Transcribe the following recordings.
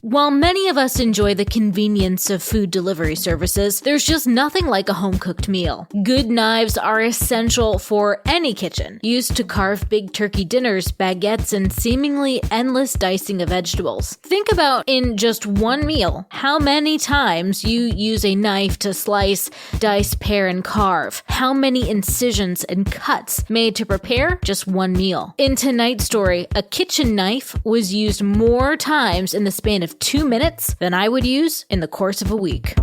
While many of us enjoy the convenience of food delivery services, there's just nothing like a home-cooked meal. Good knives are essential for any kitchen, used to carve big turkey dinners, baguettes, and seemingly endless dicing of vegetables. Think about, in just one meal, how many times you use a knife to slice, dice, pare, and carve. How many incisions and cuts made to prepare just one meal. In tonight's story, a kitchen knife was used more times in the span of 2 minutes than I would use in the course of a week.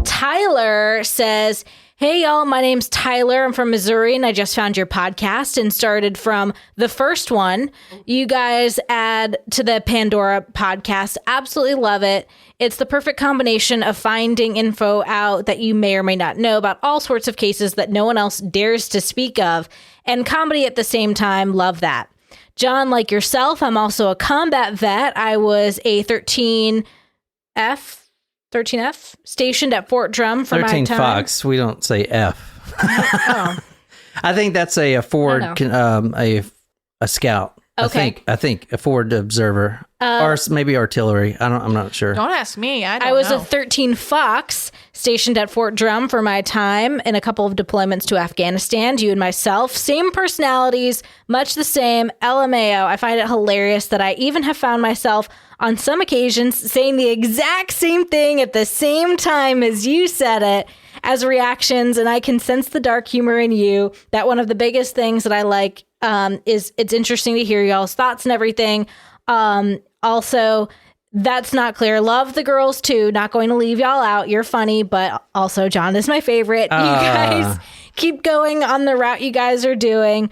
Tyler says, "Hey y'all, my name's Tyler. I'm from Missouri and I just found your podcast and started from the first one. You guys add to the Pandora podcast. Absolutely love it. It's the perfect combination of finding info out that you may or may not know about all sorts of cases that no one else dares to speak of, and comedy at the same time. Love that. John, like yourself, I'm also a combat vet. I was a 13F stationed at Fort Drum for my time. 13 Fox. We don't say F. Oh. I think that's a Ford, a scout. Okay. I think a Ford observer, or maybe artillery. I'm not sure. Don't ask me. I was know. a 13 Fox stationed at Fort Drum for my time in a couple of deployments to Afghanistan. You and myself, same personalities, much the same. LMAO. I find it hilarious that I even have found myself on some occasions saying the exact same thing at the same time as you said it as reactions, and I can sense the dark humor in you. That one of the biggest things that I like is it's interesting to hear y'all's thoughts and everything. Also, that's not clear. Love the girls too. Not going to leave y'all out. You're funny, but also John is my favorite. You guys keep going on the route you guys are doing.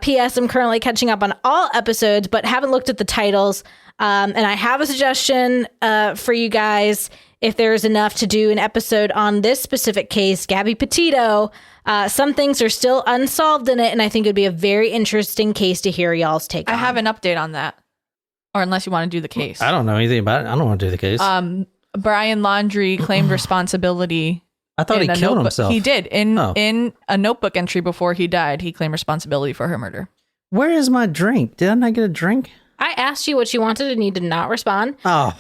P.S. I'm currently catching up on all episodes, but haven't looked at the titles. And I have a suggestion for you guys. If there's enough to do an episode on this specific case, Gabby Petito, some things are still unsolved in it, and I think it would be a very interesting case to hear y'all's take on. I have an update on that. Or unless you want to do the case. I don't know anything about it. I don't want to do the case. Brian Laundrie claimed responsibility. I thought he killed himself. He did. In a notebook entry before he died, he claimed responsibility for her murder. Where is my drink? Did I not get a drink? I asked you what you wanted and you did not respond. Oh.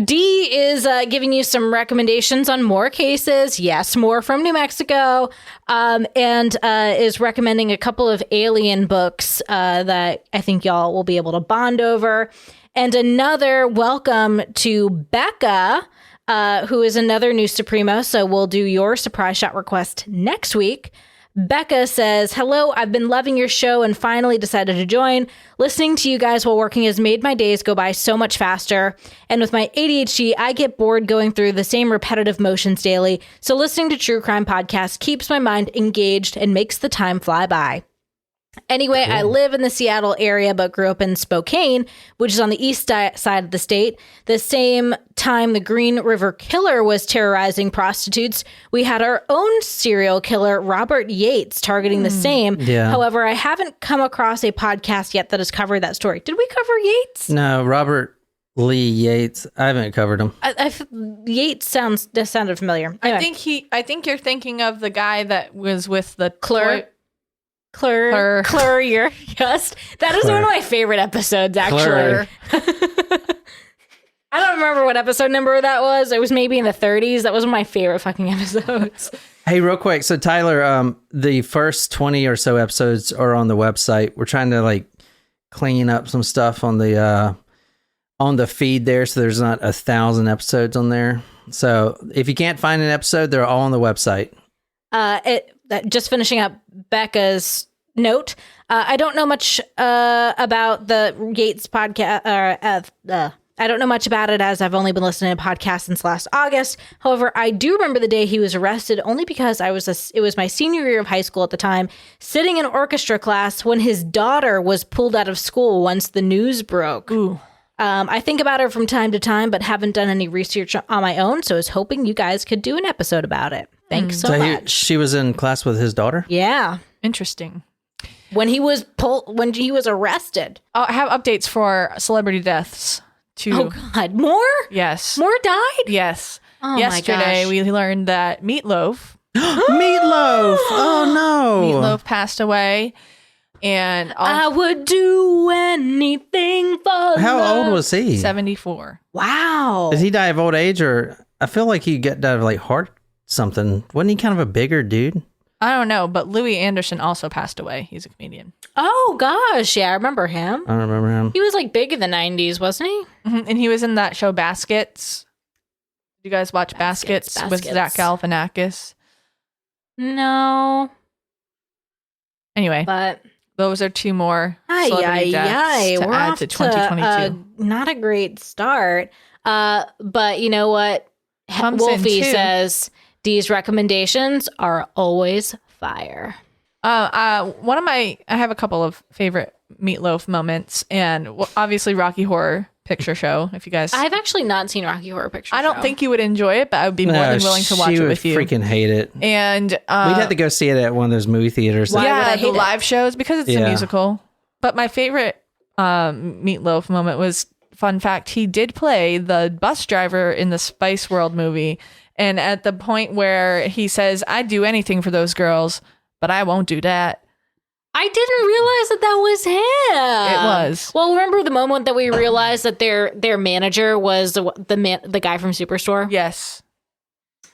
D is giving you some recommendations on more cases. Yes, more from New Mexico. And is recommending a couple of alien books that I think y'all will be able to bond over. And another welcome to Becca, who is another new Supremo. So we'll do your surprise shot request next week. Becca says, "Hello, I've been loving your show and finally decided to join. Listening to you guys while working has made my days go by so much faster. And with my ADHD, I get bored going through the same repetitive motions daily. So listening to true crime podcasts keeps my mind engaged and makes the time fly by. Anyway, cool. I live in the Seattle area, but grew up in Spokane, which is on the east side of the state. The same time the Green River Killer was terrorizing prostitutes, we had our own serial killer, Robert Yates, targeting the same. Yeah. However, I haven't come across a podcast yet that has covered that story. Did we cover Yates? No, Robert Lee Yates. I haven't covered him. Yates sounded familiar. Anyway. I think you're thinking of the guy that was with the Clur, you're just. That is one of my favorite episodes, actually. I don't remember what episode number that was. It was maybe in the 30s. That was one of my favorite fucking episodes. Hey, real quick. So, Tyler, the first 20 or so episodes are on the website. We're trying to clean up some stuff on the feed there, so there's not 1,000 episodes on there. So, if you can't find an episode, they're all on the website. Just finishing up Becca's note. I don't know much about the Yates podcast. I don't know much about it as I've only been listening to podcasts since last August. However, I do remember the day he was arrested only because it was my senior year of high school at the time, sitting in orchestra class when his daughter was pulled out of school once the news broke. Ooh. I think about her from time to time, but haven't done any research on my own, so I was hoping you guys could do an episode about it. Thanks so much. She was in class with his daughter? Yeah. Interesting. When he was arrested. I have updates for celebrity deaths too. Oh God, more? Yes. More died? Yes. Oh Yesterday my gosh. we learned that Meatloaf Meatloaf! Oh no! Meatloaf passed away. And I would do anything for How love. old was he? 74. Wow. Did he die of old age, or I feel like he died of like heart something? Wasn't he kind of a bigger dude? I don't know, but Louis Anderson also passed away. He's a comedian. Oh, gosh. Yeah, I remember him. I don't remember him. He was like big in the 90s, wasn't he? Mhm. And he was in that show Baskets. You guys watch Baskets with Zach Galifianakis? No. Anyway, But those are two more celebrity deaths to we're add off to 2022. Not a great start. But you know what? Comes in Wolfie two. says these recommendations are always fire. I have a couple of favorite Meatloaf moments, and obviously Rocky Horror Picture Show. If you guys, I've actually not seen Rocky Horror Picture I don't Show. think you would enjoy it, but I would be more than willing to watch she it would with you. freaking hate it. And We'd have to go see it at one of those movie theaters. Why would I yeah, hate the it? live shows because it's a Yeah. musical. But my favorite Meatloaf moment was, fun fact, he did play the bus driver in the Spice World movie. And at the point where he says, "I'd do anything for those girls, but I won't do that." I didn't realize that was him. It was. Well, remember the moment that we realized that their manager was the guy from Superstore? Yes.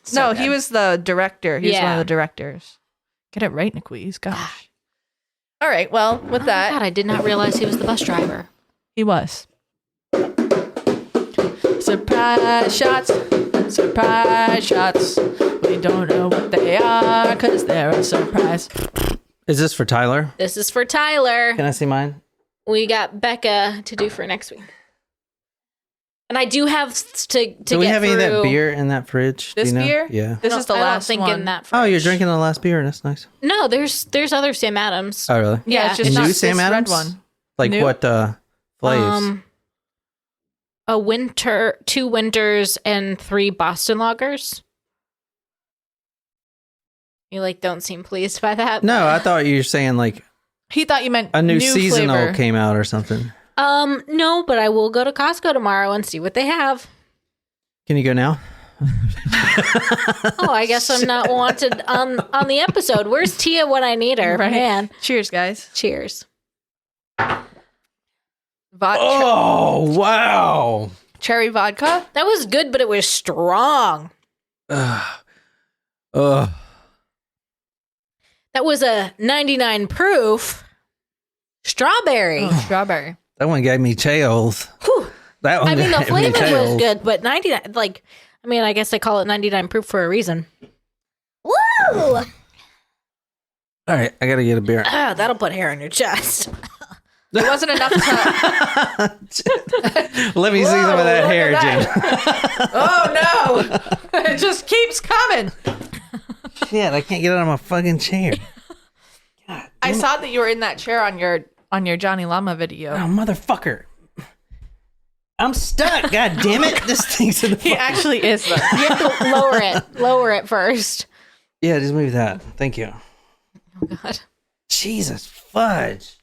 So no, good. he was the director. He was one Yeah. of the directors. Get it right, Niquiz. Gosh. All right. Well, with Oh my that, God, I did not realize he was the bus driver. he was. Surprise shots. Surprise shots. We don't know what they are because they're a surprise. Is this for Tyler? This is for Tyler. Can I see mine? We got Becca to do for next week. And I do have to Do we get have any of that through- beer in that fridge? Do This you know? beer? Yeah. This is the I don't last think one. in that Oh, you're fridge. drinking the last beer. That's nice. No, there's other Sam Adams. Oh, really? Yeah, Yeah. it's just A not new this Sam red Adams? one. Like New? what flavors? A winter, 2 winters, and 3 Boston lagers. You don't seem pleased by that. No, I thought you were saying like He thought you meant a new seasonal flavor. came out or something. No, but I will go to Costco tomorrow and see what they have. Can you go now? Oh, I guess I'm not wanted on the episode. Where's Tia when I need her? Right. Man, Cheers, guys. cheers. Oh, wow. Cherry vodka. That was good, but it was strong. Ugh. That was a 99 proof strawberry. Oh, strawberry. That one gave me chills. Whew. That one I mean, the gave me flavor was chills. good, but 99, I guess they call it 99 proof for a reason. Woo! All right, I got to get a beer. Ah, that'll put hair on your chest. It wasn't enough to... Let me see some of that hair, Jen. Oh, no. It just keeps coming. Shit, I can't get out of my fucking chair. I saw that you were in that chair on your Johnny Llama video. Oh, motherfucker. I'm stuck. God damn it. This thing's in the He fucking... actually is, though. You have to lower it first. Yeah, just move that. Thank you. Oh, God. Jesus, fudge.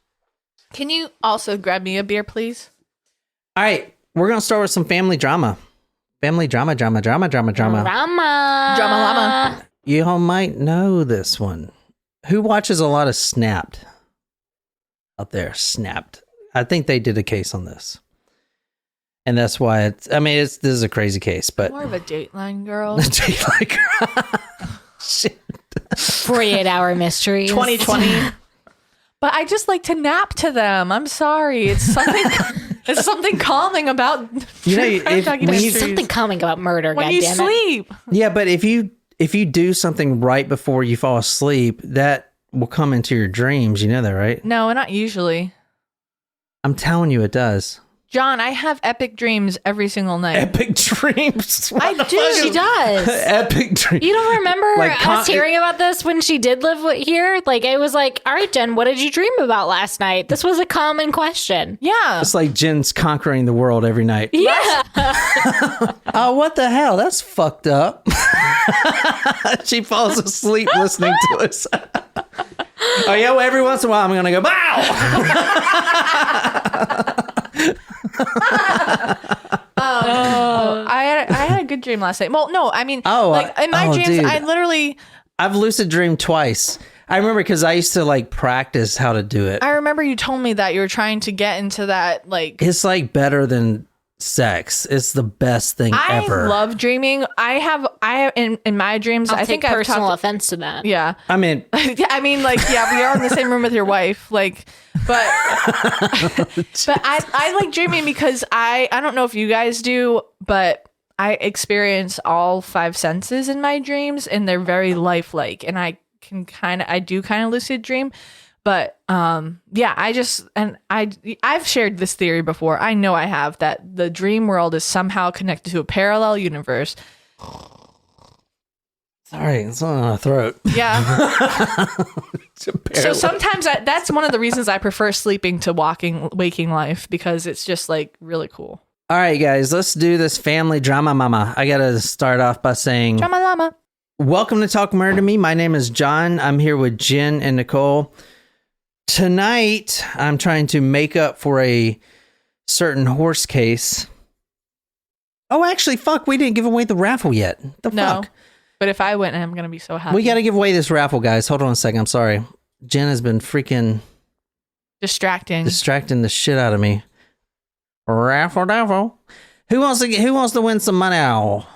Can you also grab me a beer, please? All right, we're going to start with some family drama. Family drama. Drama. Drama llama. You all might know this one. Who watches a lot of Snapped out there? Snapped. I think they did a case on this. And that's why this is a crazy case, but More of a Dateline girl. Shit. 48-hour mystery. 2020. But I just like to nap to them. I'm sorry. It's something calming about You know, true crime when you- documentaries. Something coming about murder, when you goddammit. sleep. Yeah, but if you do something right before you fall asleep, that will come into your dreams. You know that, right? No, not usually. I'm telling you, it does. John, I have epic dreams every single night. Epic dreams. What I the do. fuck She is- does. Epic dreams. You don't remember Like us hearing about this when she did live here? It was like, all right, Jen, what did you dream about last night? This was a common question. Yeah. It's like Jen's conquering the world every night. Yeah. Oh, what the hell? That's fucked up. She falls asleep listening to us. Oh, yeah, well, every once in a while I'm going to go, bow! I had a good dream last night. Well, no, I mean, Oh, in my dreams, dude. I literally... I've lucid dreamed twice. I remember because I used to like practice how to do it. I remember you told me that you were trying to get into that, like... It's like better than sex. It's the best thing ever. I love dreaming. I have in my dreams, I think take I've personal talked... offense to that. Yeah. I mean... I mean, like, yeah, we are in the same room with your wife. Like, but I like dreaming because I don't know if you guys do, but I experience all 5 senses in my dreams, and they're very lifelike, and I do kind of lucid dream. But yeah, I've shared this theory before. I know I have, that the dream world is somehow connected to a parallel universe. Sorry, it's on my throat. Yeah. So sometimes that's one of the reasons I prefer sleeping to waking life, because it's just like really cool. All right, guys, let's do this family drama mama. I got to start off by saying... Drama llama. Welcome to Talk Murder to Me. My name is John. I'm here with Jen and Nicole. Tonight, I'm trying to make up for a certain horse case. Oh, actually, fuck, we didn't give away the raffle yet. The fuck? But if I win, I'm going to be so happy. We got to give away this raffle, guys. Hold on a second. I'm sorry. Jen has been freaking... distracting the shit out of me. Raffle daffle. Who wants to win some money? Money.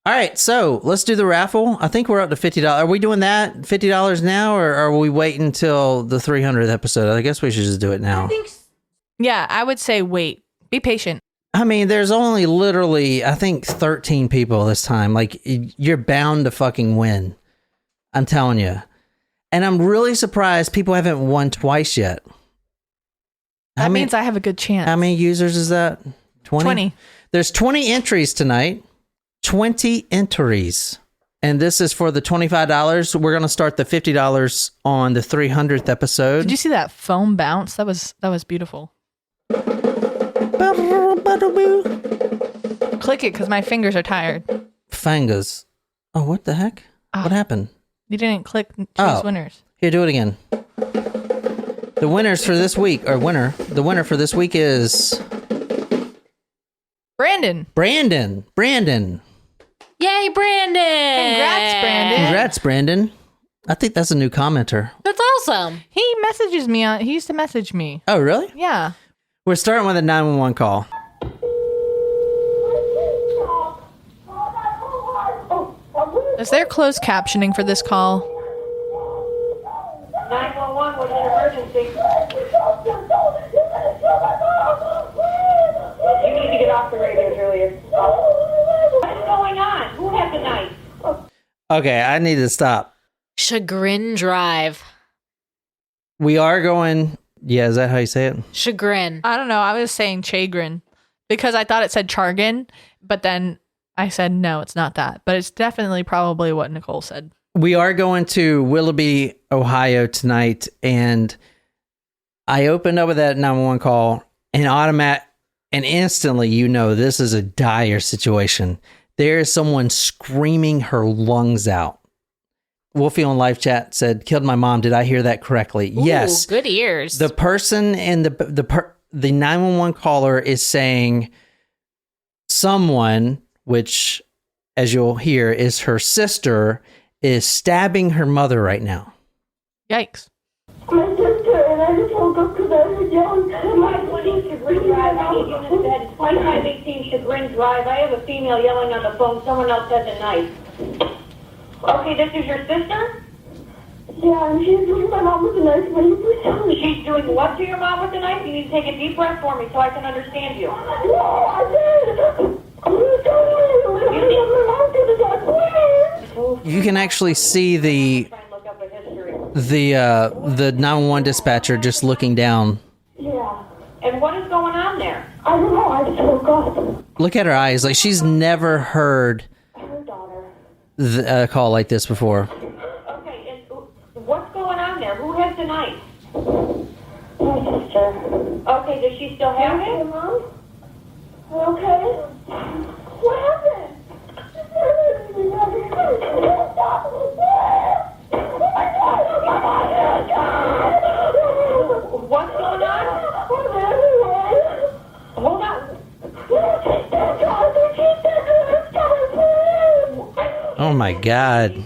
All right, so let's do the raffle. I think we're up to $50. Are we doing that $50 now, or are we waiting until the 300th episode? I guess we should just do it now. Yeah, I would say wait. Be patient. I mean, there's only literally, I think, 13 people this time. Like, you're bound to fucking win. I'm telling you. And I'm really surprised people haven't won twice yet. That means I have a good chance. How many users is that? 20? There's 20 entries tonight. 20 entries. And this is for the $25. We're going to start the $50 on the 300th episode. Did you see that foam bounce? That was beautiful. Click it because my fingers are tired. Fingers. Oh, what the heck? What happened? You didn't click choose winners. Here, do it again. The winners for this week, the winner for this week is... Brandon. Yay, Brandon! Congrats, Brandon. I think that's a new commenter. That's awesome. He messages me he used to message me. Oh, really? Yeah. We're starting with a 911 call. Is there closed captioning for this call? 911 was an emergency. You need to get off the radio, Julius. What is going on? Who had the knife? Okay, I need to stop. Chagrin Drive. We are going... Yeah, is that how you say it? Chagrin. I don't know. I was saying chagrin because I thought it said chargin, but then I said, no, it's not that. But it's definitely probably what Nicole said. We are going to Willoughby, Ohio tonight, and I opened up with that 911 call, and instantly, this is a dire situation. There is someone screaming her lungs out. Wolfie on live chat said, "Killed my mom. Did I hear that correctly?" Ooh, yes. Good ears. The person in the 911 caller is saying someone, which, as you'll hear, is her sister, is stabbing her mother right now. Yikes. My sister, and I just woke up because I was yelling. 518 Chagrin Drive. I need unit bed. 2518 Chagrin Drive. I have a female yelling on the phone. Someone else has a knife. Okay, this is your sister? Yeah, and she's doing my mom with a knife. What do you please tell me? She's doing what to your mom with a knife? You need to take a deep breath for me so I can understand you. No, I did. I'm telling you. You can actually see the 911 dispatcher just looking down. Yeah. And what is going on there? I don't know. I just woke up. Look at her eyes. Like she's never heard a call like this before. Okay, and what's going on there? Who has the knife? My sister. Okay, does she still have it? Mom? Okay. What happened? What's going on? Hold on. my God.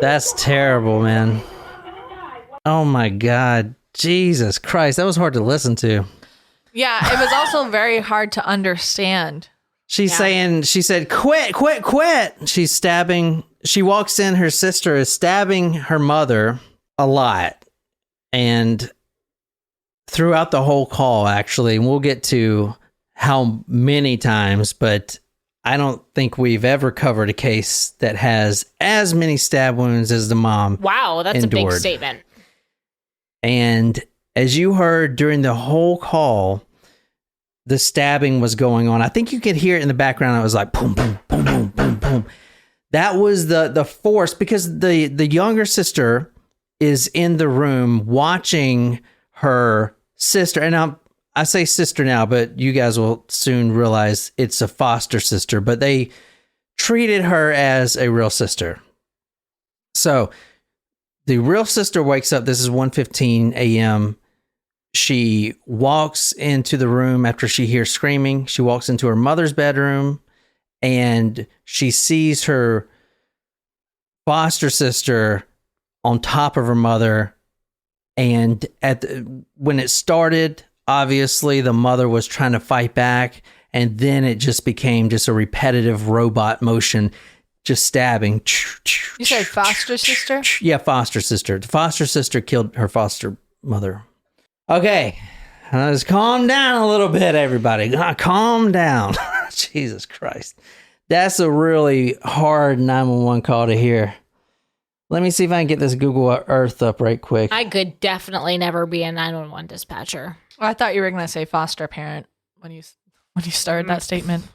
That's terrible, man. Oh my God. Jesus Christ. That was hard to listen to. Yeah, it was also very hard to understand. She said, quit. She's stabbing. She walks in. Her sister is stabbing her mother a lot. And throughout the whole call, actually, and we'll get to how many times, but I don't think we've ever covered a case that has as many stab wounds as the mom. Wow, that's endured. a big statement. And as you heard during the whole call, the stabbing was going on. I think you could hear it in the background. It was like boom, boom, boom, boom, boom, boom. That was the force, because the younger sister is in the room watching her sister. And I say sister now, but you guys will soon realize it's a foster sister, but they treated her as a real sister. So the real sister wakes up. This is 1:15 a.m. She walks into the room after she hears screaming. She walks into her mother's bedroom and she sees her foster sister on top of her mother. And when it started, obviously the mother was trying to fight back. And then it just became just a repetitive robot motion, just stabbing. You said foster sister? Yeah, foster sister. The foster sister killed her foster mother. Okay, let's calm down a little bit, everybody. Calm down. Jesus Christ. That's a really hard 911 call to hear. Let me see if I can get this Google Earth up right quick. I could definitely never be a 911 dispatcher. I thought you were going to say foster parent when you started that statement.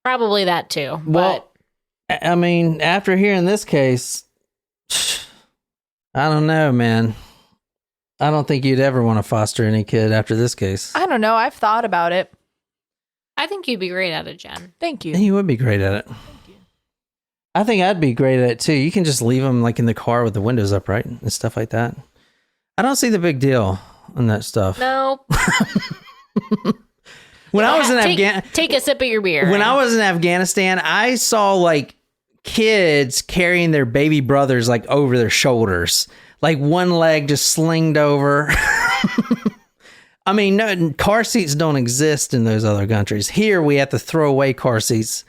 Probably that too. Well, but I mean, after hearing this case, I don't know, man. I don't think you'd ever want to foster any kid after this case. I don't know. I've thought about it. I think you'd be great at it, Jen. Thank you. You would be great at it. Thank you. I think I'd be great at it too. You can just leave them like in the car with the windows up, right? And stuff like that. I don't see the big deal on that stuff. No. When I was in Afghanistan, take a sip of your beer. When I was in Afghanistan, I saw like kids carrying their baby brothers like over their shoulders, like one leg just slinged over. I mean, no, car seats don't exist in those other countries. Here, we have to throw away car seats,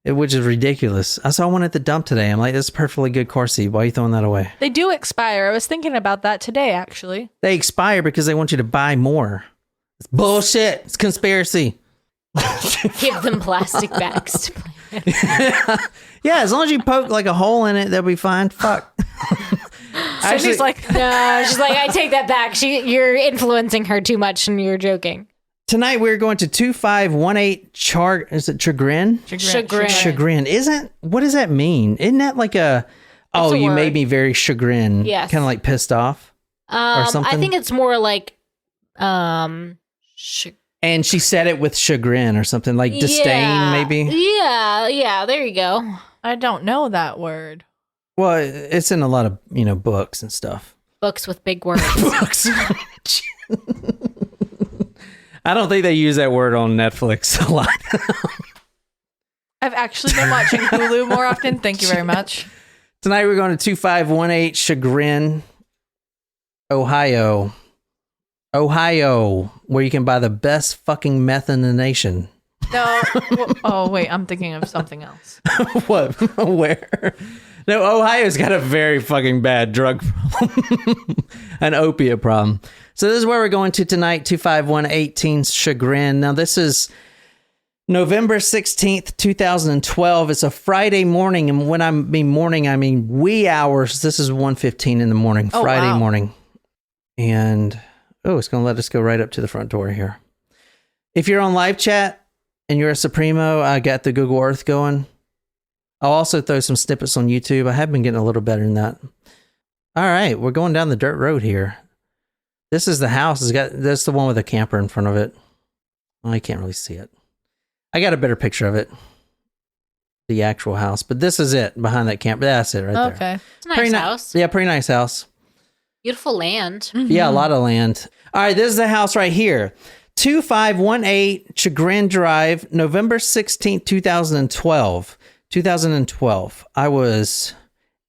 which is ridiculous. I saw one at the dump today. I'm like, this is a perfectly good car seat. Why are you throwing that away? They do expire. I was thinking about that today, actually. They expire because they want you to buy more. It's bullshit. It's conspiracy. Give them plastic bags to play with. Yeah, as long as you poke like a hole in it, they'll be fine. Fuck. Cindy's like, No, she's like, I take that back. You're influencing her too much and you're joking. Tonight we're going to 2518 is it chagrin? Chagrin. What does that mean? Isn't that like you word. made me very chagrin. Yes. Kind of like pissed off or something. I think it's more like and she said it with chagrin or something like disdain, maybe. Yeah, there you go. I don't know that word. Well, it's in a lot of, books and stuff. Books with big words. Books. I don't think they use that word on Netflix a lot. I've actually been watching Hulu more often. Thank you very much. Tonight we're going to 2518 Chagrin, Ohio, where you can buy the best fucking meth in the nation. No. Oh, wait. I'm thinking of something else. What? Where? No, Ohio's got a very fucking bad drug problem. An opiate problem. So this is where we're going to tonight, 2518 Chagrin. Now this is November 16th, 2012. It's a Friday morning. And when I mean morning, I mean wee hours. This is 1:15 in the morning, Friday morning. And, it's going to let us go right up to the front door here. If you're on live chat and you're a Supremo, I got the Google Earth going. I'll also throw some snippets on YouTube. I have been getting a little better than that. All right, we're going down the dirt road here. This is the house. That's the one with a camper in front of it. Well, I can't really see it. I got a better picture of it. The actual house. But this is it behind that camper. That's it right there. Okay. It's a nice house. Yeah, pretty nice house. Beautiful land. Mm-hmm. Yeah, a lot of land. All right, this is the house right here. 2518 Chagrin Drive, November 16th, 2012. 2012. I was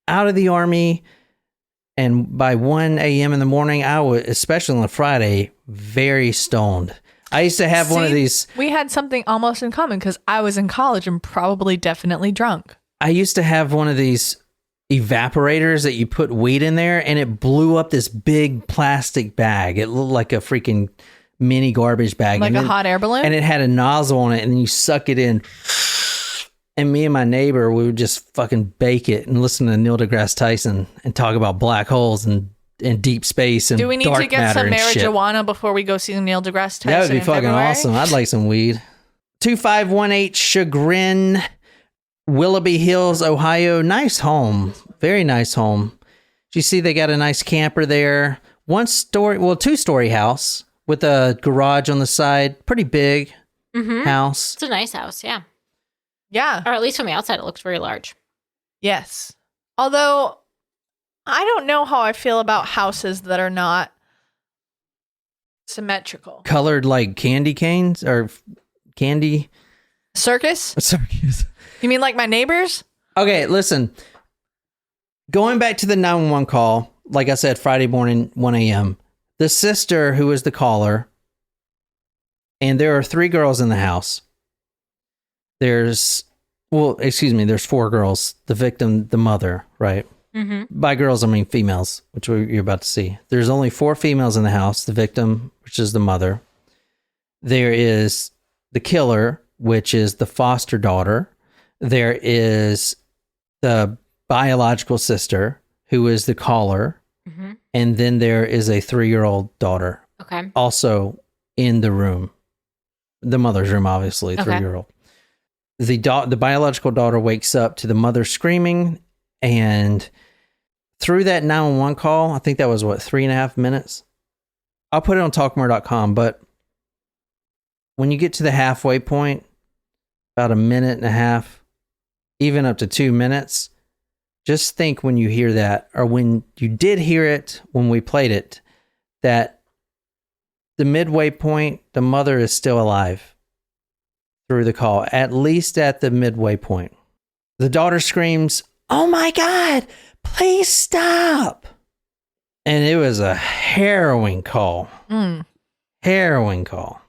out of the Army, and by 1 a.m. in the morning, I was, especially on a Friday, very stoned. I used to have one of these. We had something almost in common because I was in college and probably definitely drunk. I used to have one of these evaporators that you put weed in there, and it blew up this big plastic bag. It looked like a freaking mini garbage bag. Like a hot air balloon? And it had a nozzle on it, and then you suck it in. And me and my neighbor, we would just fucking bake it and listen to Neil deGrasse Tyson and talk about black holes and deep space and do we need dark to get matter some and shit. marijuana before we go see Neil deGrasse Tyson? That would be in fucking February? awesome. I'd like some weed. 2518 Chagrin, Willoughby Hills, Ohio. Nice home. Very nice home. You see they got a nice camper there. 2-story house with a garage on the side. Pretty big house. It's a nice house, yeah. Yeah. Or at least from the outside, it looks very large. Yes. Although, I don't know how I feel about houses that are not symmetrical. Colored like candy canes or candy. Circus? Circus. You mean like my neighbors? Okay, listen. Going back to the 911 call, like I said, Friday morning, 1 a.m., the sister who was the caller, and there are 3 girls in the house. There's 4 girls. The victim, the mother, right? Mm-hmm. By girls, I mean females, which you're about to see. There's only 4 females in the house. The victim, which is the mother. There is the killer, which is the foster daughter. There is the biological sister, who is the caller. Mm-hmm. And then there is a 3-year-old daughter. Okay. Also in the room. The mother's room, obviously, 3-year-old. The biological daughter wakes up to the mother screaming, and through that 911 call, I think that was 3.5 minutes. I'll put it on talkmore.com, but when you get to the halfway point, about 1.5 minutes, even up to 2 minutes, just think when you hear that, or when you did hear it when we played it, that the midway point, the mother is still alive through the call, at least at the midway point. The daughter screams, "Oh my God, please stop." And it was a harrowing call. Harrowing call.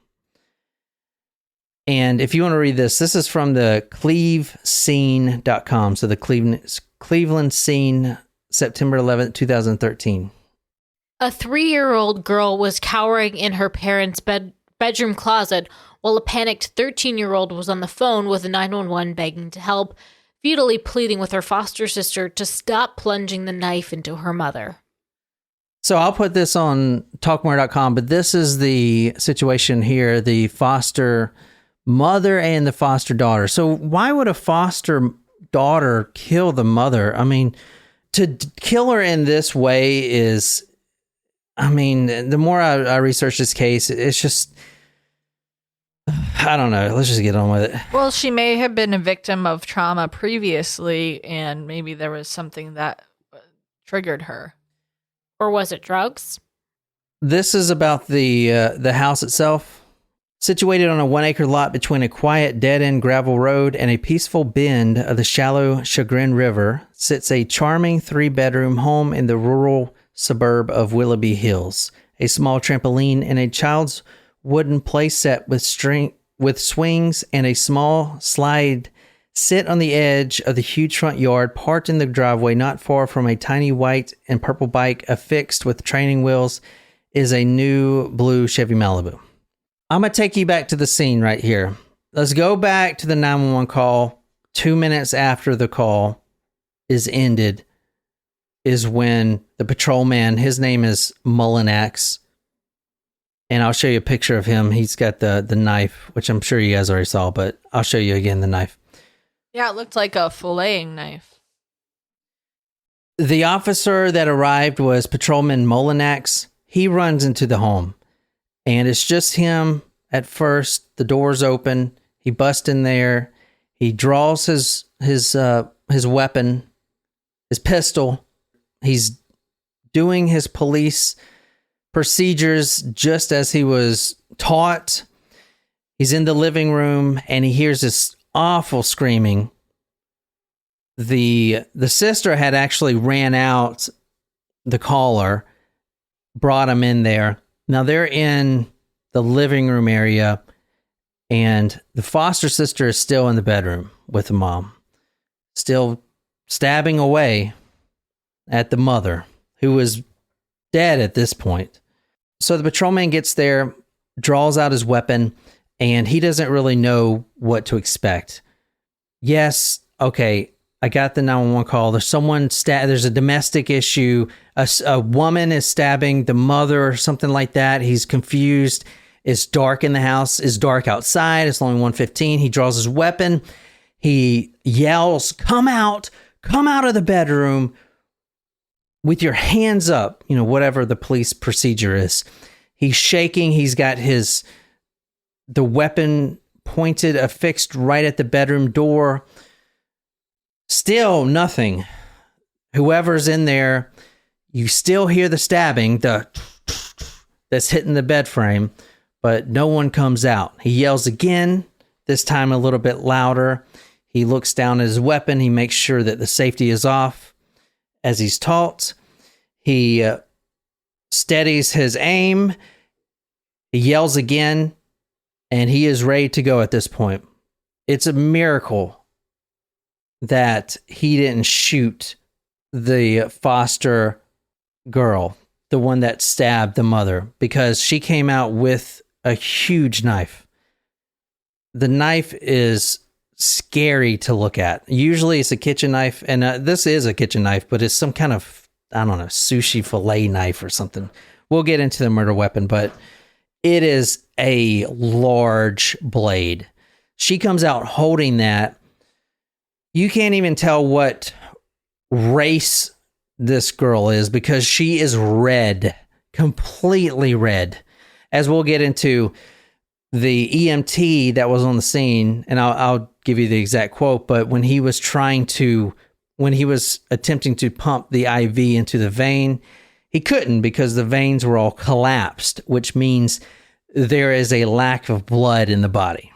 And if you want to read this is from the clevescene.com. So the Cleveland Scene, September 11th, 2013. A 3-year-old girl was cowering in her parents' bedroom closet while a panicked 13-year-old was on the phone with 911 begging to help, futilely pleading with her foster sister to stop plunging the knife into her mother. So I'll put this on talkmore.com, but this is the situation here, the foster mother and the foster daughter. So why would a foster daughter kill the mother? I mean, to kill her in this way is, I mean, the more I research this case, it's just, I don't know. Let's just get on with it. Well, she may have been a victim of trauma previously, and maybe there was something that triggered her. Or was it drugs? This is about the house itself. Situated on a 1-acre lot between a quiet dead-end gravel road and a peaceful bend of the shallow Chagrin River sits a charming 3-bedroom home in the rural suburb of Willoughby Hills. A small trampoline and a child's wooden play set with swings and a small slide sit on the edge of the huge front yard, parked in the driveway not far from a tiny white and purple bike affixed with training wheels is a new blue Chevy Malibu. I'm going to take you back to the scene right here. Let's go back to the 911 call. 2 minutes after the call is ended is when the patrolman, his name is Mullinax, and I'll show you a picture of him. He's got the knife, which I'm sure you guys already saw, but I'll show you again the knife. Yeah, it looked like a filleting knife. The officer that arrived was Patrolman Mullinax. He runs into the home, and it's just him at first. The door's open. He busts in there. He draws his weapon, his pistol. He's doing his police procedures just as he was taught. He's in the living room, and he hears this awful screaming. the sister had actually ran out the caller, brought him in there. Now they're in the living room area, and the foster sister is still in the bedroom with the mom, still stabbing away at the mother, who was dead at this point. So the patrolman gets there, draws out his weapon, and he doesn't really know what to expect. Yes, okay, I got the 911 call. There's someone there's a domestic issue. A woman is stabbing the mother or something like that. He's confused. It's dark in the house. It's dark outside. It's only 1:15. He draws his weapon. He yells, come out of the bedroom with your hands up, whatever the police procedure is. He's shaking. He's got the weapon pointed, affixed right at the bedroom door. Still nothing. Whoever's in there, you still hear the stabbing, that's hitting the bed frame, but no one comes out. He yells again, this time a little bit louder. He looks down at his weapon. He makes sure that the safety is off as he's taught. He steadies his aim. He yells again, and he is ready to go at this point. It's a miracle that he didn't shoot the foster girl, the one that stabbed the mother, because she came out with a huge knife. The knife is scary to look at. Usually it's a kitchen knife, and this is a kitchen knife, but it's some kind of, I don't know, sushi fillet knife or something. We'll get into the murder weapon, but it is a large blade. She comes out holding that. You can't even tell what race this girl is because she is red, completely red. As we'll get into, the EMT that was on the scene, and I'll give you the exact quote, but when he was attempting to pump the IV into the vein, he couldn't because the veins were all collapsed, which means there is a lack of blood in the body.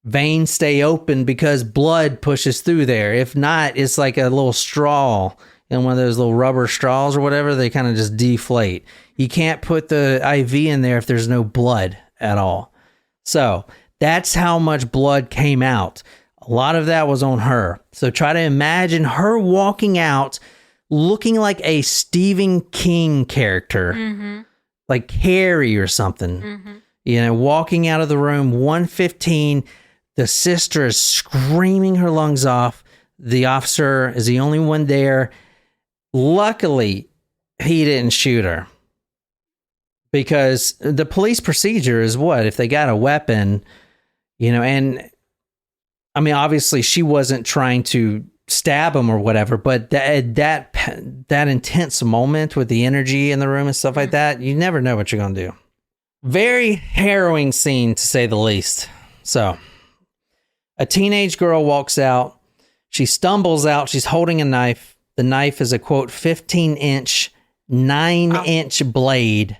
Veins stay open because blood pushes through there. If not, it's like a little straw, and one of those little rubber straws or whatever, they kind of just deflate. You can't put the IV in there if there's no blood at all. So that's how much blood came out. A lot of that was on her. So try to imagine her walking out looking like a Stephen King character, like Carrie or something. Walking out of the room, 1:15. The sister is screaming her lungs off. The officer is the only one there. Luckily, he didn't shoot her. Because the police procedure is what? If they got a weapon, and I mean, obviously she wasn't trying to stab him or whatever, but that intense moment with the energy in the room and stuff like that, you never know what you're going to do. Very harrowing scene, to say the least. So, a teenage girl walks out. She stumbles out. She's holding a knife. The knife is a, quote, 15-inch, 9-inch blade,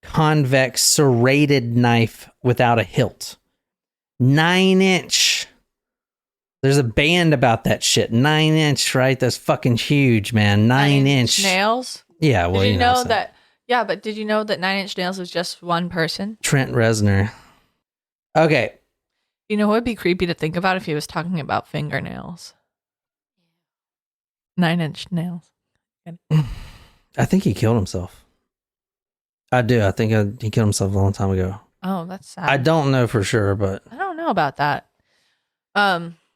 convex, serrated knife without a hilt. 9-inch. There's a band about that shit. 9-inch, right? That's fucking huge, man. 9-inch. Nails? Yeah, well, did you know so. that? Yeah, but did you know that 9 Inch Nails was just one person? Trent Reznor. Okay. You know what would be creepy to think about if he was talking about fingernails? 9 Inch Nails. I think he killed himself. I do. I think he killed himself a long time ago. Oh, that's sad. I don't know for sure, but I don't know about that.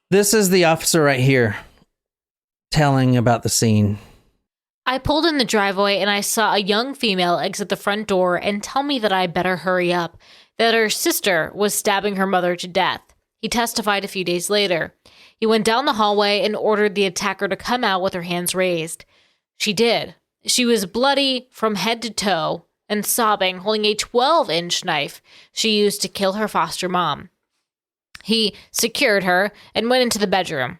This is the officer right here telling about the scene. I pulled in the driveway and I saw a young female exit the front door and tell me that I better hurry up, that her sister was stabbing her mother to death. He testified a few days later. He went down the hallway and ordered the attacker to come out with her hands raised. She did. She was bloody from head to toe and sobbing, holding a 12-inch knife she used to kill her foster mom. He secured her and went into the bedroom.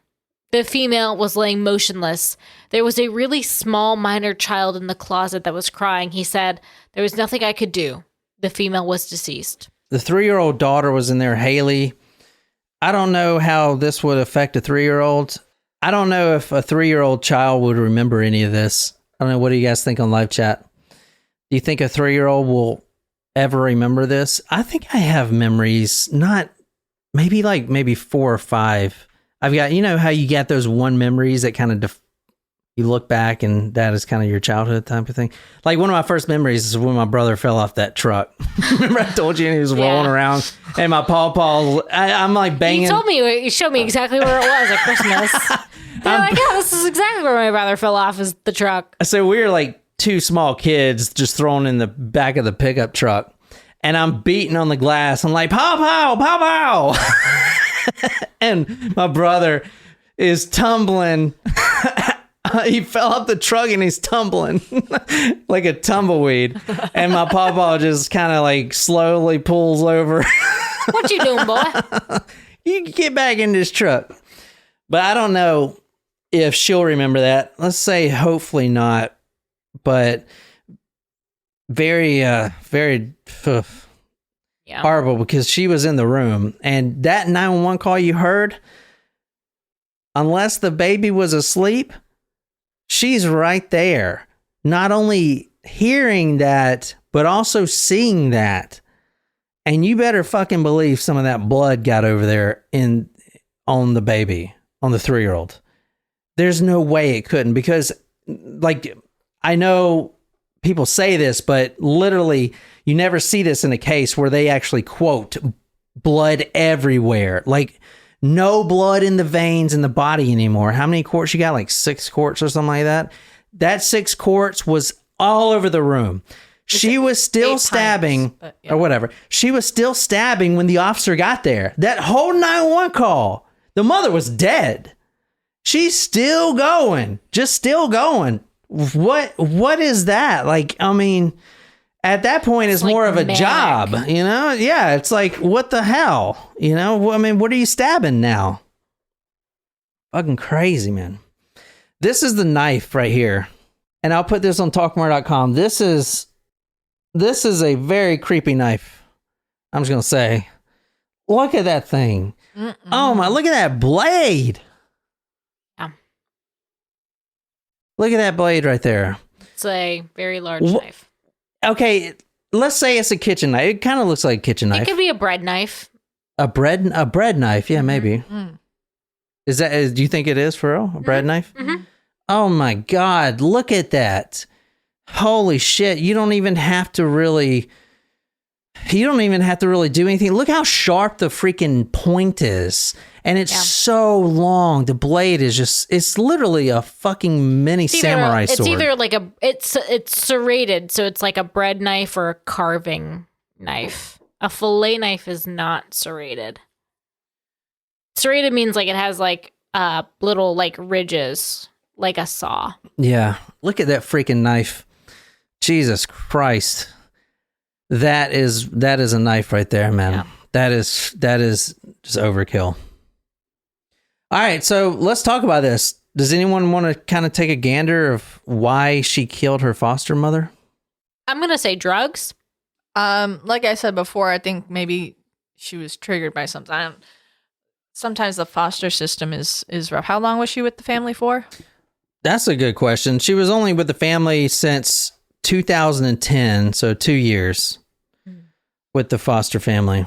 The female was laying motionless. There was a really small minor child in the closet that was crying. He said, "There was nothing I could do." The female was deceased. The 3-year-old daughter was in there, Haley. I don't know how this would affect a 3-year-old. I don't know if a 3-year-old child would remember any of this. I don't know. What do you guys think on live chat? Do you think a 3-year-old will ever remember this? I think I have memories, not maybe 4 or 5. I've got, you know how you get those one memories that kind of you look back and that is kind of your childhood type of thing. Like one of my first memories is when my brother fell off that truck. Remember I told you and he was rolling around and my pawpaw, I'm like banging. You told me, you showed me exactly where it was at Christmas. You're like, yeah, this is exactly where my brother fell off, is the truck. So we were like 2 small kids just thrown in the back of the pickup truck. And I'm beating on the glass. I'm like, pow, pow, pow, pow. And my brother is tumbling. He fell off the truck and he's tumbling like a tumbleweed. And my pawpaw just kind of like slowly pulls over. What you doing, boy? You can get back in this truck. But I don't know if she'll remember that. Let's say hopefully not. But very horrible, because she was in the room. And that 911 call you heard, unless the baby was asleep, she's right there. Not only hearing that, but also seeing that. And you better fucking believe some of that blood got over there on the baby, on the 3-year-old. There's no way it couldn't, because like, I know people say this, but literally you never see this in a case where they actually quote blood everywhere. Like no blood in the veins in the body anymore. How many quarts you got? Like 6 quarts or something like that. That 6 quarts was all over the room. She was still stabbing or whatever. She was still stabbing when the officer got there. That whole 911 call, the mother was dead. She's still going, just still going. What is that? Like, I mean, at that point, it's like more of a job, you know? Yeah, it's like, what the hell? You know, I mean, what are you stabbing now? Fucking crazy, man. This is the knife right here. And I'll put this on talkmore.com. This is a very creepy knife. I'm just going to say, look at that thing. Mm-mm. Oh my, look at that blade. Look at that blade right there. It's a very large knife. Okay, let's say it's a kitchen knife. It kind of looks like a kitchen knife. It could be a bread knife. A bread knife, yeah, maybe. Mm. Is that? Do you think it is for real? A bread knife? Mm-hmm. Oh my God! Look at that! Holy shit! You don't even have to really do anything. Look how sharp the freaking point is. And it's so long. The blade is it's literally a fucking mini samurai sword. It's either like it's serrated, so it's like a bread knife or a carving knife. A fillet knife is not serrated. Serrated means like it has like little like ridges, like a saw. Yeah. Look at that freaking knife. Jesus Christ. That is a knife right there, man. Yeah. That is just overkill. All right, so let's talk about this. Does anyone want to kind of take a gander of why she killed her foster mother? I'm going to say drugs. Like I said before, I think maybe she was triggered by something. Sometimes the foster system is rough. How long was she with the family for? That's a good question. She was only with the family since 2010, so 2 years with the foster family.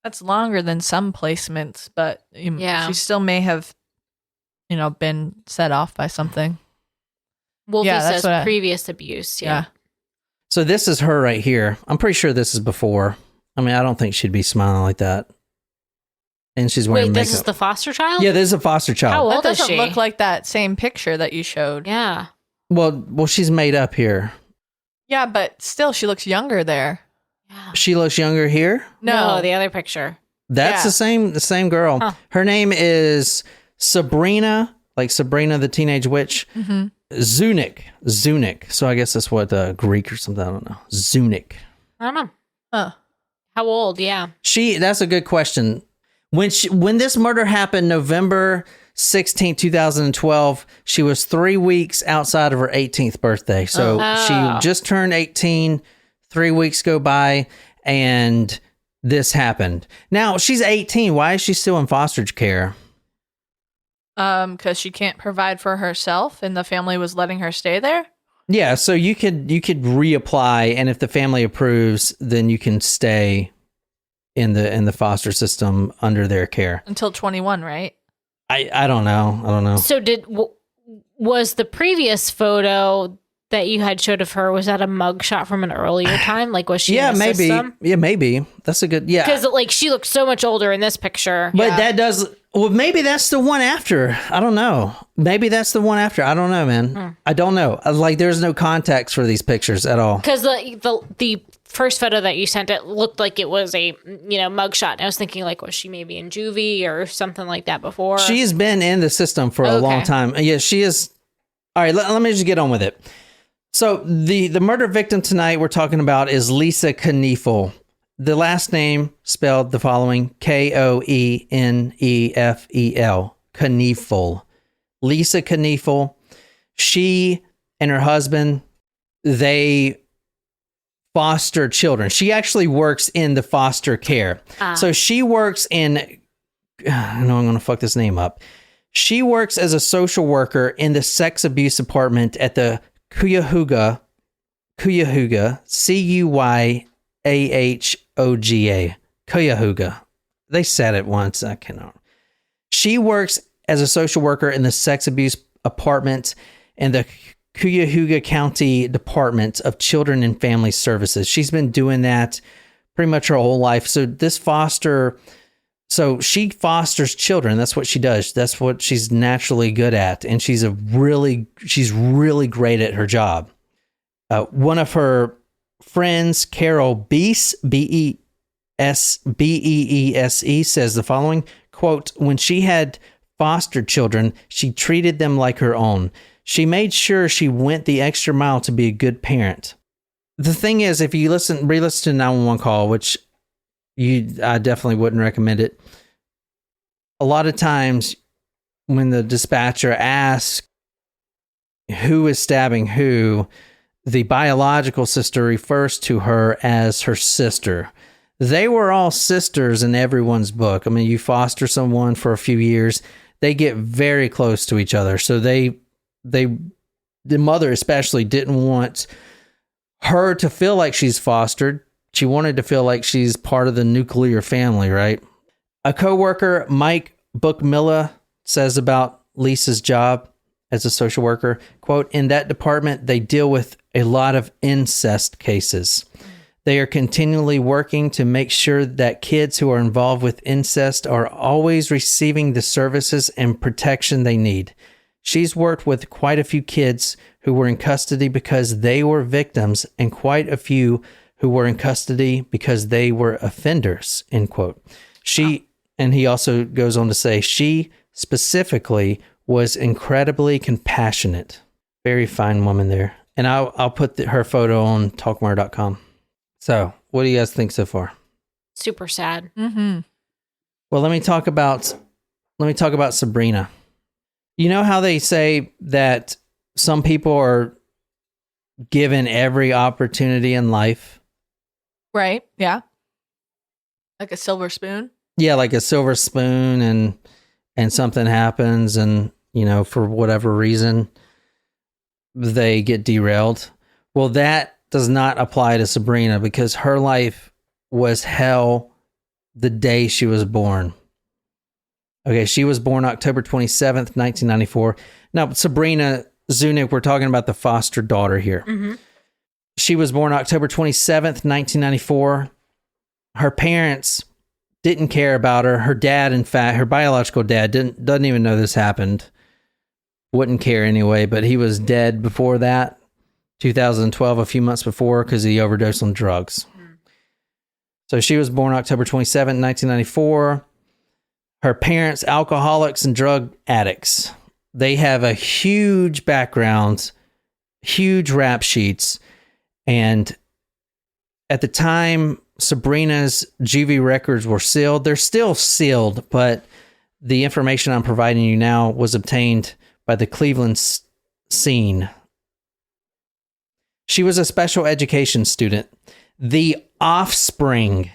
That's longer than some placements, but she still may have, been set off by something. Wolfie says previous abuse. Yeah. So this is her right here. I'm pretty sure this is before. I mean, I don't think she'd be smiling like that. And she's wearing makeup. This is the foster child? Yeah, this is a foster child. How old is she? That doesn't look like that same picture that you showed. Yeah. Well, she's made up here. Yeah, but still, she looks younger there. Yeah. She looks younger here? No, the other picture. That's the same girl. Huh. Her name is Sabrina, like Sabrina the Teenage Witch. Mm-hmm. Zunich. So I guess that's what Greek or something. I don't know. Zunich. I don't know. How old? Yeah. That's a good question. When this murder happened, November 16, 2012, she was 3 weeks outside of her 18th birthday. So she just turned 18. 3 weeks go by and this happened. Now she's 18. Why is she still in foster care? Because she can't provide for herself and the family was letting her stay there? Yeah, so you could reapply, and if the family approves, then you can stay in the foster system under their care. Until 21, right? I don't know. So was the previous photo that you had showed of her, was that a mugshot from an earlier time? Like, was she in the maybe. system? Yeah, maybe. That's a good, Because like she looks so much older in this picture. But that does, well, maybe that's the one after. I don't know. Maybe that's the one after. I don't know, man. I don't know. Like, there's no context for these pictures at all. Because the first photo that you sent, it looked like it was a mugshot. And I was thinking, like, was she maybe in juvie or something like that before? She's been in the system for a long time. Yeah, she is. All right, let me just get on with it. So the murder victim tonight we're talking about is Lisa Kniefel. The last name spelled the following: Koenefel. Kniefel. Lisa Kniefel. She and her husband, they foster children. She actually works in the foster care. So she works in, I know I'm going to fuck this name up. She works as a social worker in the sex abuse department at the Cuyahoga, Cuyahooga, Cuyahoga. They said it once. I cannot. She works as a social worker in the sex abuse department in the Cuyahoga County Department of Children and Family Services. She's been doing that pretty much her whole life. So she fosters children. That's what she does. That's what she's naturally good at. And she's really great at her job. One of her friends, Carol Beese, Beese, says the following, quote, "When she had fostered children, she treated them like her own. She made sure she went the extra mile to be a good parent." The thing is, if you re-listen to 911 call, which I definitely wouldn't recommend it. A lot of times when the dispatcher asks who is stabbing who, the biological sister refers to her as her sister. They were all sisters in everyone's book. I mean, you foster someone for a few years, they get very close to each other. So the mother especially didn't want her to feel like she's fostered. She wanted to feel like she's part of the nuclear family, right? A coworker, Mike Bookmiller, says about Lisa's job as a social worker, quote, "In that department, they deal with a lot of incest cases. They are continually working to make sure that kids who are involved with incest are always receiving the services and protection they need. She's worked with quite a few kids who were in custody because they were victims and quite a few who were in custody because they were offenders," end quote. And he also goes on to say, she specifically was incredibly compassionate. Very fine woman there. And I'll put her photo on talkmurder.com. So what do you guys think so far? Super sad. Mm-hmm. Well, let me talk about Sabrina. You know how they say that some people are given every opportunity in life? Right. Yeah. Like a silver spoon. Yeah, like a silver spoon, and something happens, and for whatever reason they get derailed. Well, that does not apply to Sabrina because her life was hell the day she was born. Okay, she was born October 27th, 1994. Now, Sabrina Zunich, we're talking about the foster daughter here. Mm-hmm. She was born October 27th, 1994. Her parents didn't care about her. Her dad, in fact, her biological dad doesn't even know this happened. Wouldn't care anyway, but he was dead before that, 2012, a few months before, because he overdosed on drugs. So she was born October 27th, 1994. Her parents, alcoholics and drug addicts. They have a huge background, huge rap sheets. And at the time Sabrina's juvie records were sealed, they're still sealed, but the information I'm providing you now was obtained by the Cleveland Scene. She was a special education student. The offspring,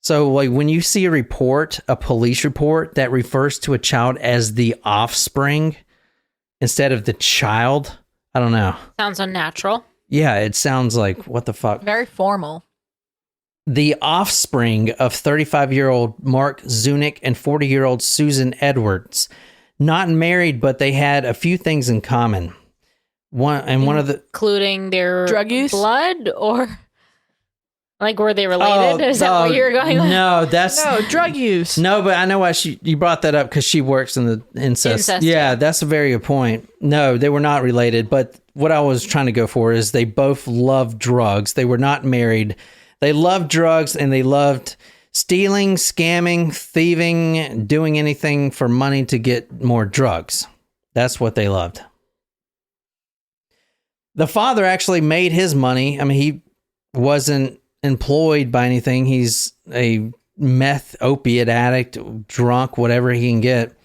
So, like, when you see a police report that refers to a child as the offspring instead of the child, I don't know. Sounds unnatural. Yeah, it sounds like, what the fuck? Very formal. The offspring of 35-year-old Mark Zunich and 40-year-old Susan Edwards. Not married, but they had a few things in common. One of the... Including their drug use? blood, or... Like, were they related? Is that what you're going with? No, that's... No, drug use. No, but I know why you brought that up, because she works in the incest. Yeah, that's a very good point. No, they were not related, but what I was trying to go for is they both loved drugs. They were not married. They loved drugs, and they loved stealing, scamming, thieving, doing anything for money to get more drugs. That's what they loved. The father actually made his money. I mean, he wasn't employed by anything. He's a meth opiate addict, drunk, whatever he can get.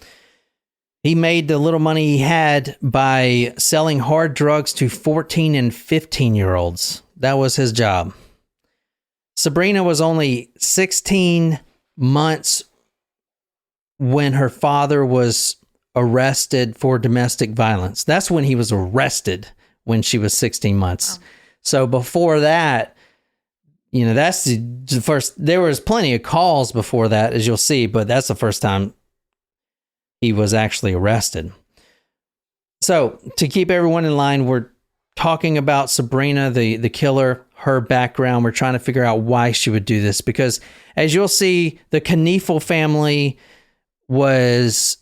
He made the little money he had by selling hard drugs to 14 and 15-year-olds. That was his job. Sabrina was only 16 months when her father was arrested for domestic violence. That's when he was arrested, when she was 16 months. Oh. So before that, you know, that's the first. There was plenty of calls before that, as you'll see, but that's the first time he was actually arrested. So to keep everyone in line, we're talking about Sabrina, the killer, her background. We're trying to figure out why she would do this, because as you'll see, the Kniefel family was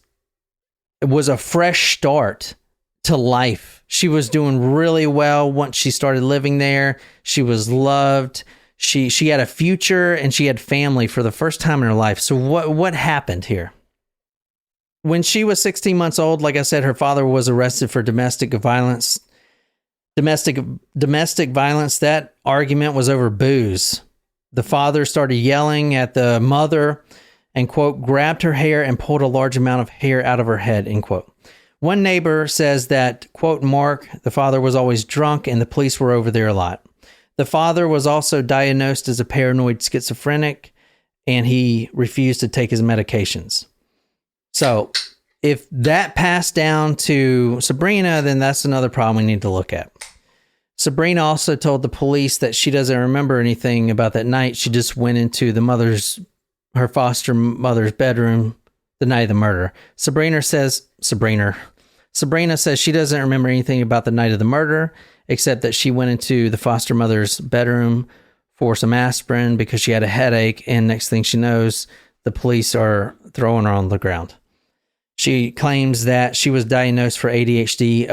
a fresh start to life. She was doing really well once she started living there. She was loved. She had a future, and she had family for the first time in her life. So what happened here? When she was 16 months old, like I said, her father was arrested for domestic violence. Domestic violence, that argument was over booze. The father started yelling at the mother and, quote, grabbed her hair and pulled a large amount of hair out of her head, end quote. One neighbor says that, quote, Mark, the father, was always drunk and the police were over there a lot. The father was also diagnosed as a paranoid schizophrenic, and he refused to take his medications. So if that passed down to Sabrina, then that's another problem we need to look at. Sabrina also told the police that she doesn't remember anything about that night. She just went into her foster mother's bedroom the night of the murder. Sabrina says she doesn't remember anything about the night of the murder, except that she went into the foster mother's bedroom for some aspirin because she had a headache, and next thing she knows, the police are throwing her on the ground. She claims that she was diagnosed for ADHD,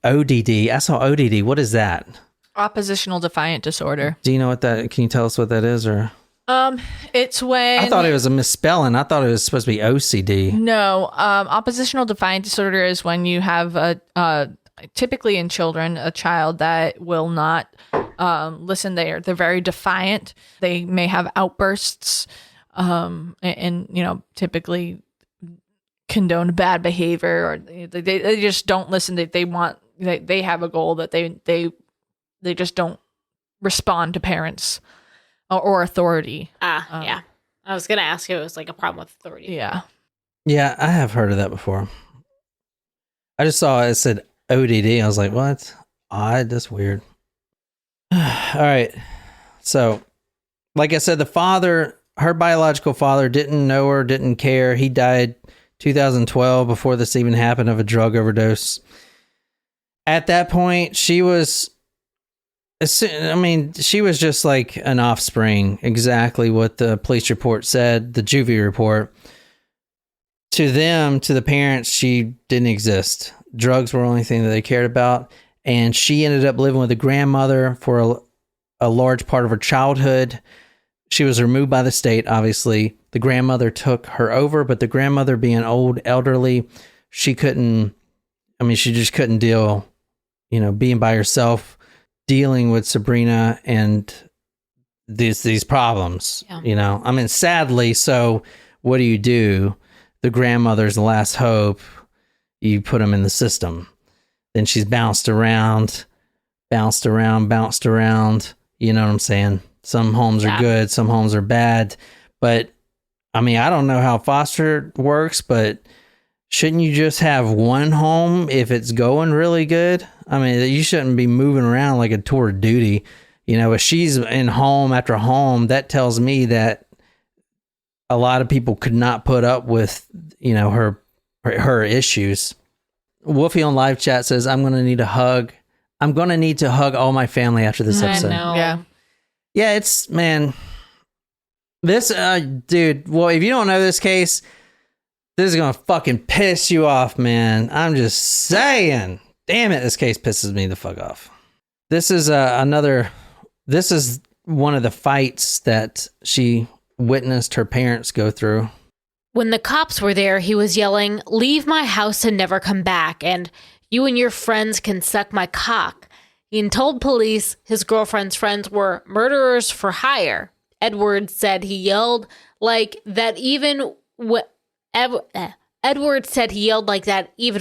ODD. I saw ODD. What is that? Oppositional defiant disorder. Do you know what that? Can you tell us what that is, or? It's when... I thought it was a misspelling. I thought it was supposed to be OCD. No, oppositional defiant disorder is when you have typically in children, a child that will not listen. They're very defiant. They may have outbursts, and you know, typically condone bad behavior, or they just don't listen. They have a goal that they just don't respond to parents or authority. Yeah. I was gonna ask if it was like a problem with authority. Yeah. Yeah, I have heard of that before. I just saw it said ODD. I was like, what? Odd. That's weird. All right. So, like I said, her biological father didn't know her, didn't care. He died 2012 before this even happened, of a drug overdose. At that point, she was just like an offspring, exactly what the police report said, the juvie report. To the parents, she didn't exist. Drugs were the only thing that they cared about. And she ended up living with a grandmother for a large part of her childhood. She was removed by the state, obviously. The grandmother took her over, but the grandmother, being old, elderly, she just couldn't deal, being by herself, dealing with Sabrina and these problems, Yeah. Sadly, so what do? The grandmother's the last hope. You put them in the system. Then she's bounced around. You know what I'm saying? Some homes are good, some homes are bad. But I mean, I don't know how foster works, but shouldn't you just have one home if it's going really good? I mean, you shouldn't be moving around like a tour of duty. You know, if she's in home after home, that tells me that a lot of people could not put up with, you know, her issues. Wolfie on live chat says, I'm going to need a hug. I'm going to need to hug all my family after this episode. I know. Yeah. Yeah, it's, man, this, dude, well, if you don't know this case, this is going to fucking piss you off, man. I'm just saying. Damn it, this case pisses me the fuck off. This is this is one of the fights that she witnessed her parents go through. When the cops were there, he was yelling, "Leave my house and never come back, and you and your friends can suck my cock." He told police his girlfriend's friends were murderers for hire. Edwards said he yelled like that even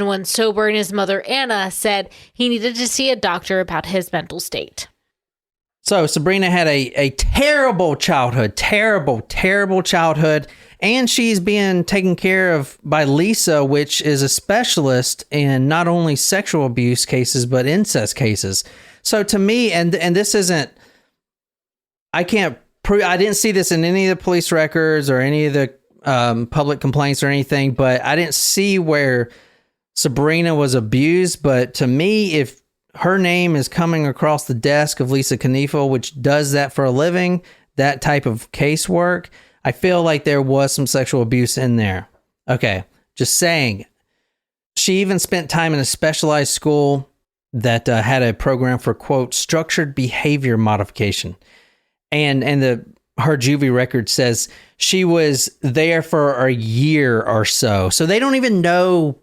when sober, and his mother, Anna, said he needed to see a doctor about his mental state. So Sabrina had a terrible childhood, terrible childhood, and she's being taken care of by Lisa, which is a specialist in not only sexual abuse cases, but incest cases. So to me, and this isn't, I can't prove, I didn't see this in any of the police records or any of the public complaints or anything, but I didn't see where Sabrina was abused. But to me, if her name is coming across the desk of Lisa Kniefel, which does that for a living, that type of casework, I feel like there was some sexual abuse in there. Okay, just saying. She even spent time in a specialized school that had a program for, quote, structured behavior modification. And her juvie record says she was there for a year or so. So they don't even know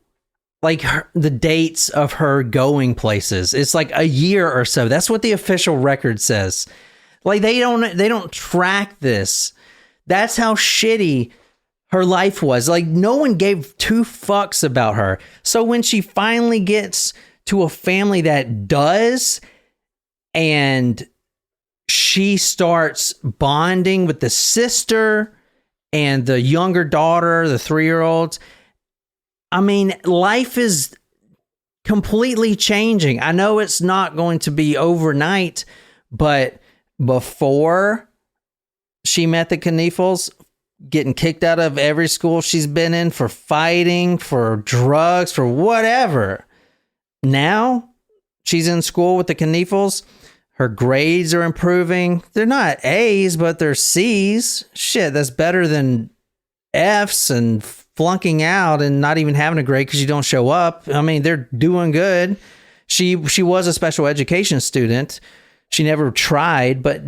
like the dates of her going places. It's like a year or so. That's what the official record says. Like they don't track this. That's how shitty her life was. Like no one gave two fucks about her. So when she finally gets to a family that does, and she starts bonding with the sister and the younger daughter, the 3-year-olds. I mean, life is completely changing. I know it's not going to be overnight, but before she met the Kniefels, getting kicked out of every school she's been in for fighting, for drugs, for whatever. Now she's in school with the Kniefels. Her grades are improving. They're not A's, but they're C's. Shit, that's better than F's and flunking out and not even having a grade because you don't show up. I mean, they're doing good. She was a special education student. She never tried, but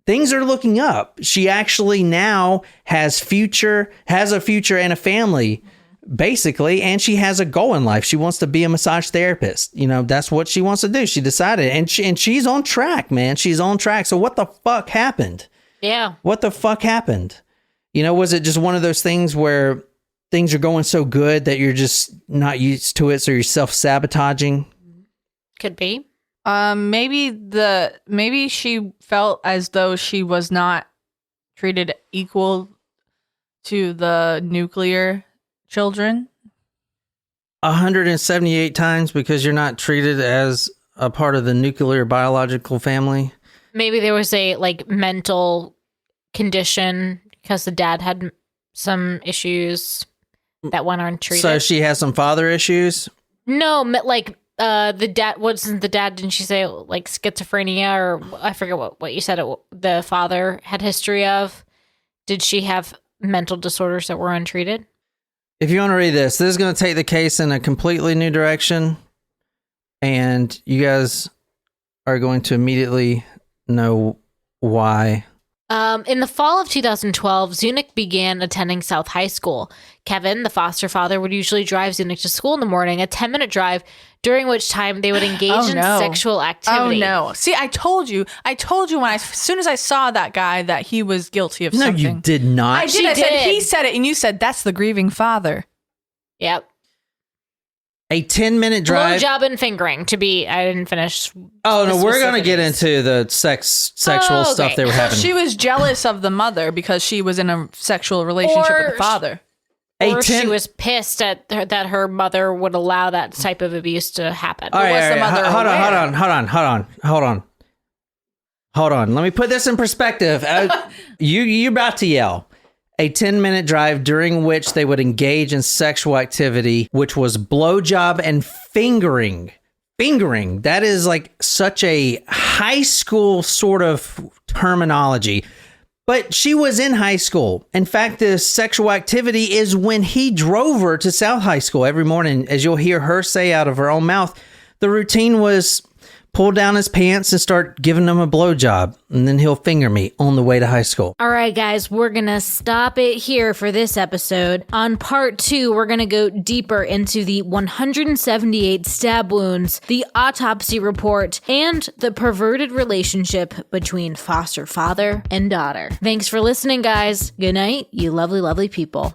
things are looking up. She actually now has a future and a family, basically, and she has a goal in life. She wants to be a massage therapist. You know, that's what she wants to do. She decided, and she's on track, man. She's on track. So what the fuck happened? Yeah. What the fuck happened? You know, was it just one of those things where things are going so good that you're just not used to it, so you're self-sabotaging? Could be. Maybe she felt as though she was not treated equal to the nuclear children. 178 times because you're not treated as a part of the nuclear biological family. Maybe there was a like mental condition because the dad had some issues that went untreated. So she has some father issues? No, like the dad, wasn't the dad, didn't she say like schizophrenia, or I forget what you said the father had history of? Did she have mental disorders that were untreated? If you want to read this is going to take the case in a completely new direction, and you guys are going to immediately know why. In the fall of 2012, Zunich began attending South High School. Kevin, the foster father, would usually drive Zunich to school in the morning, a 10-minute drive, during which time they would engage in sexual activity. Oh, no. See, I told you as soon as I saw that guy that he was guilty of something. No, you did not. I did. I said, he said it, and you said, that's the grieving father. Yep. A 10-minute drive. Blowjob and fingering to be. I didn't finish. Oh, no, the we're going to get specifics. into the sexual stuff they were having. She was jealous of the mother because she was in a sexual relationship with the father. Or she was pissed at that her mother would allow that type of abuse to happen. All right, was the mother hold aware? on. Let me put this in perspective. You're about to yell. A 10-minute drive during which they would engage in sexual activity, which was blowjob and fingering. Fingering. That is like such a high school sort of terminology. But she was in high school. In fact, the sexual activity is when he drove her to South High School every morning. As you'll hear her say out of her own mouth, the routine was pull down his pants and start giving him a blowjob. And then he'll finger me on the way to high school. All right, guys, we're going to stop it here for this episode. On part 2, we're going to go deeper into the 178 stab wounds, the autopsy report, and the perverted relationship between foster father and daughter. Thanks for listening, guys. Good night, you lovely, lovely people.